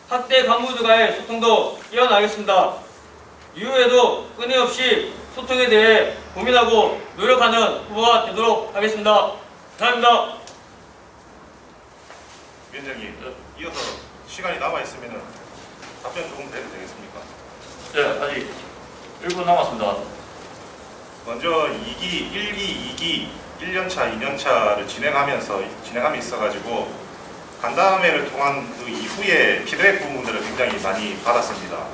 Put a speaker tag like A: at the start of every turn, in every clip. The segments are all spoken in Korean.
A: 학대 간부들과의 소통도 이어나가겠습니다. 이후에도 끊임없이 소통에 대해 고민하고 노력하는 후보가 되도록 하겠습니다. 감사합니다.
B: 위원장님, 이어서 시간이 남아있으면 답변 조금 해도 되겠습니까?
C: 네, 아직 1분 남았습니다.
B: 먼저 1기, 2기, 1년차, 2년차를 진행함에 있어가지고 간담회를 통한 그 이후에 피드백 부분들을 굉장히 많이 받았습니다.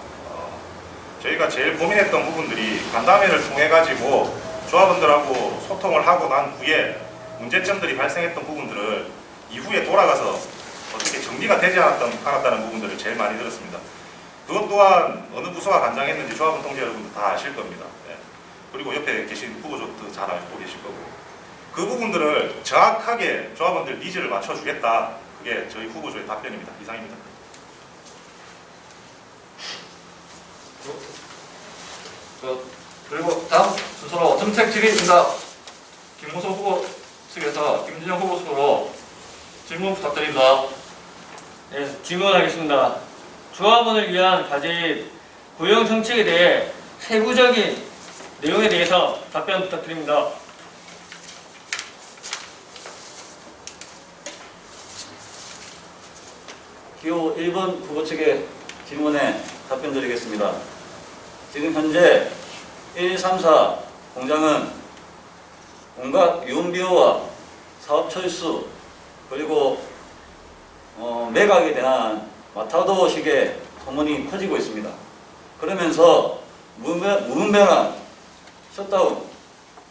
B: 저희가 제일 고민했던 부분들이 간담회를 통해가지고 조합원들하고 소통을 하고 난 후에 문제점들이 발생했던 부분들을 이후에 돌아가서 어떻게 정리가 되지 않았다는 부분들을 제일 많이 들었습니다. 그것 또한 어느 부서가 관장했는지 조합원 동지 여러분도 다 아실 겁니다. 네. 그리고 옆에 계신 후보조도 잘 알고 계실 거고, 그 부분들을 정확하게 조합원들 니즈를 맞춰주겠다. 그게 저희 후보조의 답변입니다. 이상입니다.
C: 그리고 다음 순서로 정책 질의입니다. 김무성 후보 측에서 김진영 후보 측으로 질문 부탁드립니다.
A: 네, 질문하겠습니다. 조합원을 위한 과제인 고용 정책에 대해 세부적인 내용에 대해서 답변 부탁드립니다.
D: 기호 1번 후보 측의 질문에 답변드리겠습니다. 지금 현재 1, 3, 4 공장은 온갖 유흥비호와 사업 철수 그리고 매각에 대한 마타도식의 소문이 퍼지고 있습니다. 그러면서 무분별한 셧다운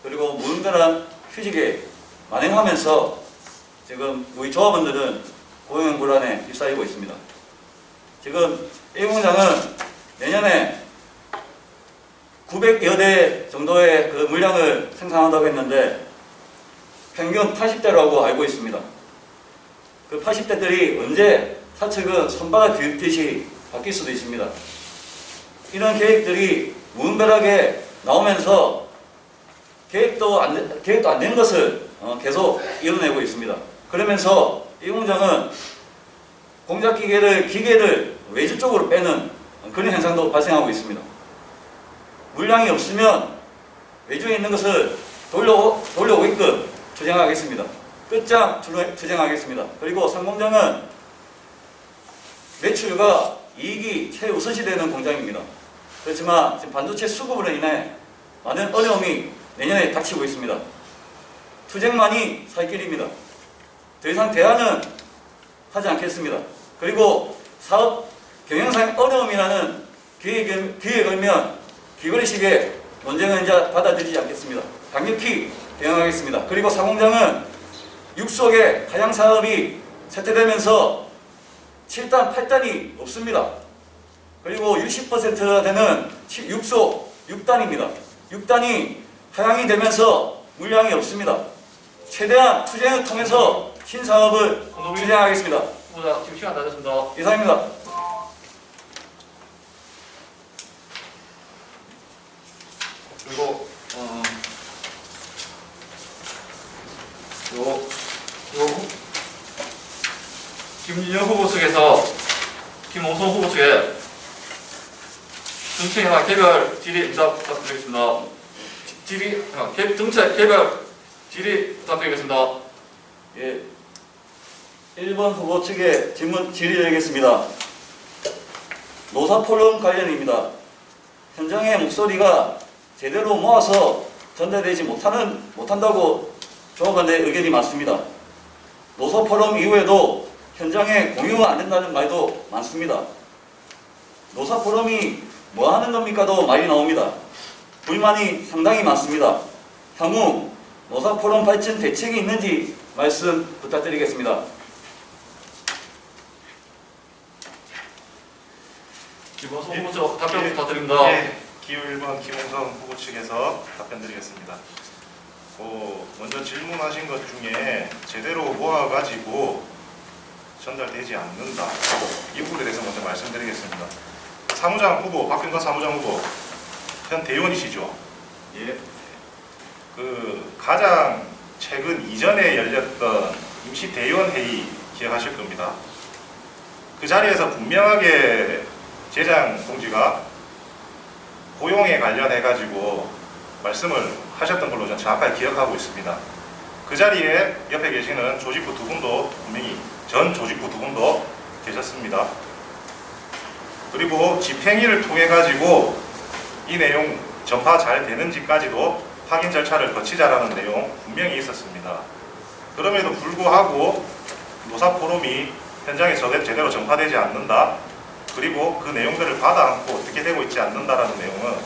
D: 그리고 무분별한 휴직에 만행하면서 지금 우리 조합원들은 고용 불안에 휩싸이고 있습니다. 지금 이 공장은 내년에 900여 대 정도의 그 물량을 생산한다고 했는데 평균 80대라고 알고 있습니다. 그 80대들이 언제 사측은 손바닥 뒤집듯이 바뀔 수도 있습니다. 이런 계획들이 무분별하게 나오면서 계획도 안 된 것을 계속 이뤄내고 있습니다. 그러면서 이 공장은 공작 기계를 외주 쪽으로 빼는 그런 현상도 발생하고 있습니다. 물량이 없으면 외주에 있는 것을 돌려오게끔 추진하겠습니다. 끝장 추진하겠습니다. 그리고 상공장은 매출과 이익이 최우선시 되는 공장입니다. 그렇지만 지금 반도체 수급으로 인해 많은 어려움이 내년에 닥치고 있습니다. 투쟁만이 살 길입니다. 더 이상 대안은 하지 않겠습니다. 그리고 사업 경영상 어려움이라는 기회에 걸면 기거리식의 논쟁은 이제 받아들이지 않겠습니다. 강력히 대응하겠습니다. 그리고 상공장은 육속의 하향 사업이 쇠퇴되면서 7단, 8단이 없습니다. 그리고 60%가 되는 육속 6단입니다. 6단이 하향이 되면서 물량이 없습니다. 최대한 투쟁을 통해서 신사업을 진행하겠습니다.
C: 후보자 지금 시간 다 됐습니다.
D: 이상입니다.
C: 그리고 김진영 후보 측에서 김홍성 후보 측에 정책이나 개별 질의 응답 부탁드리겠습니다. 정책 개별 질의 부탁드리겠습니다.
D: 예, 1번 후보 측에 질의드리겠습니다. 노사포럼 관련입니다. 현장의 목소리가 제대로 모아서 전달되지 못한다고 조합원들의 의견이 많습니다. 노사포럼 이후에도 현장에 공유가 안 된다는 말도 많습니다. 노사포럼이 뭐 하는 겁니까도 말이 나옵니다. 불만이 상당히 많습니다. 향후 노사포럼 발전 대책이 있는지 말씀 부탁드리겠습니다.
C: 김홍성 후보 측 답변 부탁드립니다.
B: 네, 기호 1번 김홍성 후보 측에서 답변드리겠습니다. 먼저 질문하신 것 중에 제대로 모아가지고 전달되지 않는다. 이 부분에 대해서 먼저 말씀드리겠습니다. 사무장 후보, 박균관 사무장 후보, 현 대의원이시죠?
D: 예.
B: 가장 최근 이전에 열렸던 임시 대의원 회의 기억하실 겁니다. 그 자리에서 분명하게 제장 동지가 고용에 관련해 가지고 말씀을 하셨던 걸로 저는 정확하게 기억하고 있습니다. 그 자리에 옆에 계시는 조직부 두 분도 분명히 전 조직부 두 분도 계셨습니다. 그리고 집행위를 통해 가지고 이 내용 전파 잘 되는지까지도 확인 절차를 거치자라는 내용 분명히 있었습니다. 그럼에도 불구하고 노사 포럼이 현장에 제대로 전파되지 않는다. 그리고 그 내용들을 받아 안고 어떻게 되고 있지 않는다라는 내용은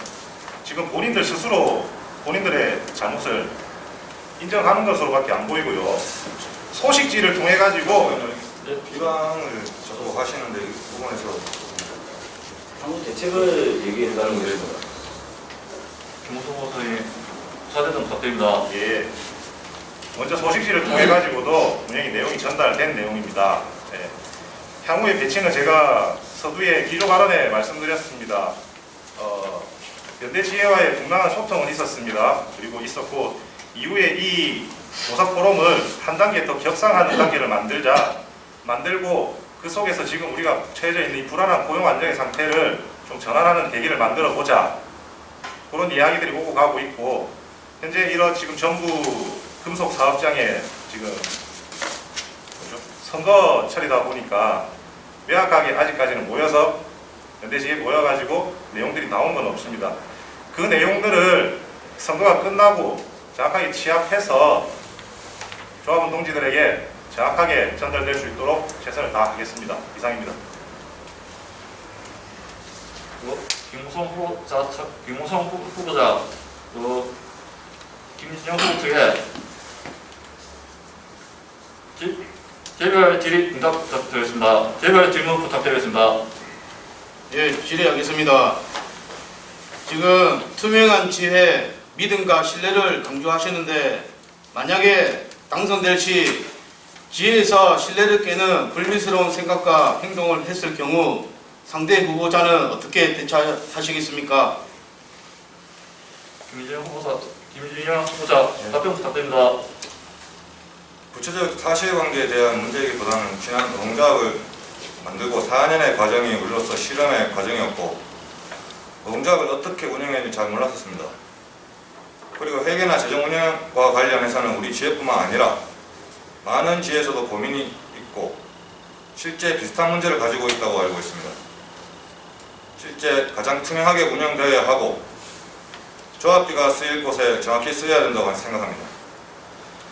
B: 지금 본인들 스스로 본인들의 잘못을 인정하는 것으로밖에 안 보이고요. 소식지를 통해 가지고
E: 비방을 자꾸 하시는데 이 부분에서
D: 향후 대책을 얘기해달라고 했습니다.
C: 김호성 후보자님 사죄 좀 부탁드립니다.
B: 예, 먼저 소식지를 통해 가지고도 분명히 내용이 전달된 내용입니다. 예. 향후의 배치는 제가 서두에 기조 발언에 말씀드렸습니다. 연대지회와의 분명한 소통은 있었습니다. 그리고 있었고 이후에 이 노사 포럼을 한 단계 더 격상하는 단계를 만들고 그 속에서 지금 우리가 처해져 있는 이 불안한 고용 안정의 상태를 좀 전환하는 계기를 만들어 보자. 그런 이야기들이 오고 가고 있고 현재 이런 지금 정부 금속 사업장에 지금 선거철이다 보니까 명확하게 아직까지는 모여서 연대지에 모여가지고 내용들이 나온 건 없습니다. 그 내용들을 선거가 끝나고 정확하게 취합해서 조합원 동지들에게 정확하게 전달될 수 있도록 최선을 다하겠습니다. 이상입니다.
C: 김무성 후보자, 김진영 후보 측에 개별 질의 응답 부탁드리겠습니다. 개별 질문 부탁드리겠습니다.
F: 예, 질의하겠습니다. 지금 투명한 지혜, 믿음과 신뢰를 강조하시는데 만약에 당선될 시 지혜에서 신뢰를 깨는 불미스러운 생각과 행동을 했을 경우 상대 후보자는 어떻게 대처하시겠습니까?
C: 김진영 후보자 답변 부탁드립니다.
E: 구체적 사실관계에 대한 문제이기보다는 지난 노동조합을 만들고 4년의 과정이 우리로서 실험의 과정이었고 노동조합을 어떻게 운영했는지 잘 몰랐었습니다. 그리고 회계나 재정 운영과 관련해서는 우리 지혜뿐만 아니라 많은 지혜에서도 고민이 있고 실제 비슷한 문제를 가지고 있다고 알고 있습니다. 실제 가장 투명하게 운영되어야 하고 조합비가 쓰일 곳에 정확히 쓰여야 된다고 생각합니다.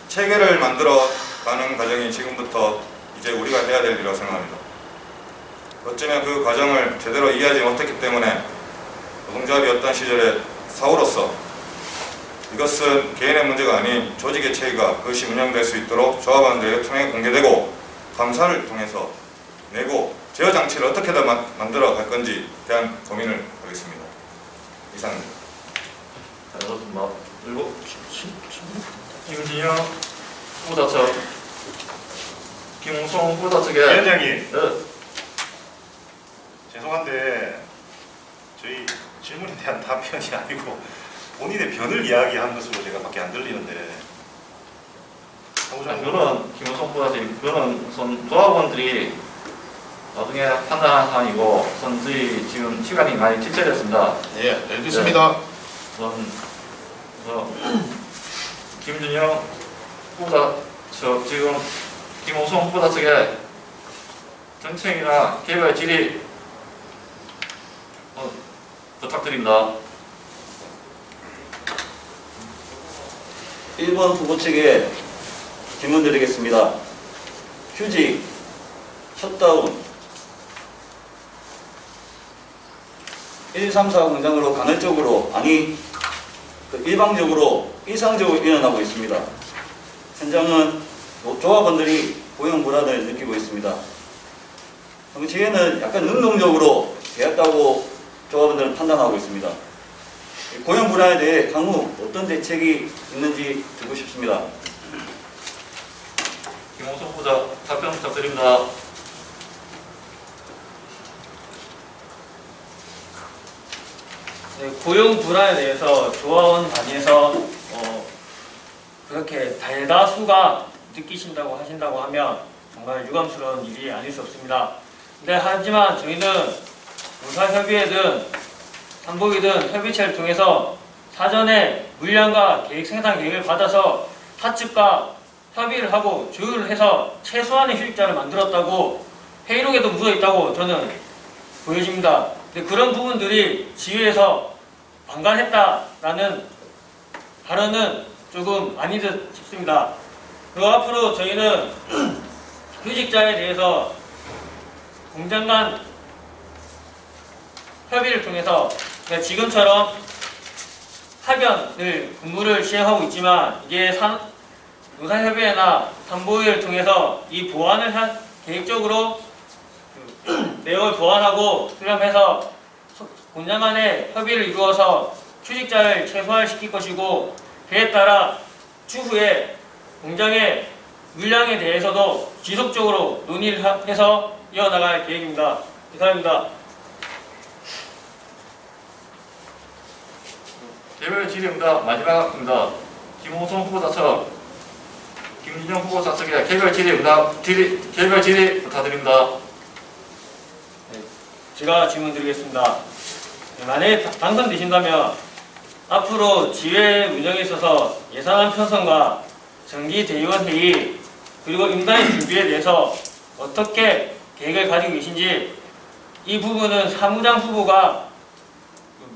E: 체계를 만들어가는 과정이 지금부터 이제 우리가 해야 될 일이라고 생각합니다. 어쩌면 그 과정을 제대로 이해하지 못했기 때문에 노동조합이 어떤 시절에 사후로서 이것은 개인의 문제가 아닌 조직의 체계가 그것이 운영될 수 있도록 조합원들에게 통해 공개되고 감사를 통해서 내고 제어 장치를 어떻게 더 만들어 갈 건지에 대한 고민을 하겠습니다. 이상입니다.
C: 잘 들었습니다. 그리고 김진영 후보자 측, 김우성 후보자 측에
B: 위원장님,
C: 네.
B: 죄송한데 저희 질문에 대한 답변이 아니고 본인의 변을 이야기한 것으로 제가 밖에 안 들리는데
C: 그거는 김우성 후보자님, 그거는 우선 조합원들이 나중에 판단한 사안이고 우선 저희 지금 시간이 많이 지체됐습니다.
F: 예, 알겠습니다.
C: 우선 김준영 후보자 지금 김우성 후보자 측에 정책이나 개별 질의 부탁드립니다.
D: 1번 후보 측에 질문 드리겠습니다. 휴직, 셧다운, 1, 3, 4 공장으로 간헐적으로, 아니 일방적으로, 일상적으로 일어나고 있습니다. 현장은 조합원들이 고용 불안을 느끼고 있습니다. 지혜는 약간 능동적으로 되었다고 조합원들은 판단하고 있습니다. 고용 불안에 대해 향후 어떤 대책이 있는지 듣고 싶습니다.
C: 김홍석 후보자 답변 부탁드립니다.
A: 네, 고용 불안에 대해서 조합원 단위에서 그렇게 대다수가 느끼신다고 하신다고 하면 정말 유감스러운 일이 아닐 수 없습니다. 네, 하지만 저희는 무사협의회든 상복이든 협의체를 통해서 사전에 물량과 생산 계획을 받아서 사측과 협의를 하고 조율을 해서 최소한의 휴직자를 만들었다고 회의록에도 묻어 있다고 저는 보여집니다. 근데 그런 부분들이 지휘에서 방관했다라는 발언은 조금 아닌 듯 싶습니다. 그리고 앞으로 저희는 휴직자에 대해서 공장 간 협의를 통해서 지금처럼 파견을 근무를 시행하고 있지만 이게 노사협의회나 상보위를 통해서 이 보완을 계획적으로 내용을 보완하고 수렴해서 공장 간의 협의를 이루어서 휴직자를 최소화시킬 것이고 그에 따라 추후에 공장의 물량에 대해서도 지속적으로 논의를 해서 이어나갈 계획입니다. 이상입니다.
C: 개별 질의응답 마지막입니다. 김호성 후보 좌측, 김진영 후보 좌측에 개별 질의응답 개별 질의 부탁드립니다.
A: 제가 질문 드리겠습니다. 만약에 당선되신다면 앞으로 지회 운영에 있어서 예산안 편성과 정기대의원 회의 그리고 임단의 준비에 대해서 어떻게 계획을 가지고 계신지 이 부분은 사무장 후보가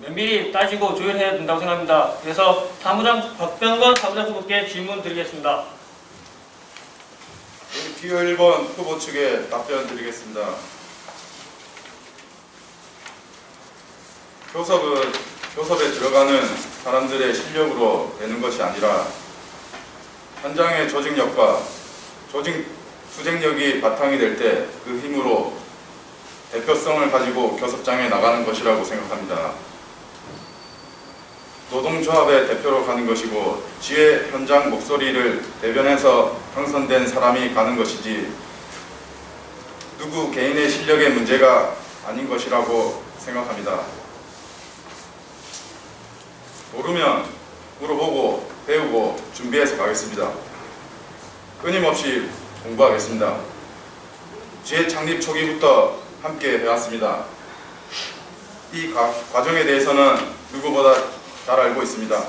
A: 면밀히 따지고 조율해야 된다고 생각합니다. 그래서 박병건 사무장 후보께 질문 드리겠습니다.
F: 기호 1번 후보 측에 답변 드리겠습니다. 교섭에 들어가는 사람들의 실력으로 되는 것이 아니라 현장의 조직력과 수직력이 바탕이 될 때 그 힘으로 대표성을 가지고 교섭장에 나가는 것이라고 생각합니다. 노동조합의 대표로 가는 것이고 지회 현장 목소리를 대변해서 당선된 사람이 가는 것이지 누구 개인의 실력의 문제가 아닌 것이라고 생각합니다. 모르면 물어보고 배우고 준비해서 가겠습니다. 끊임없이 공부하겠습니다. 지회 창립 초기부터 함께 해왔습니다. 이 과정에 대해서는 누구보다 잘 알고 있습니다.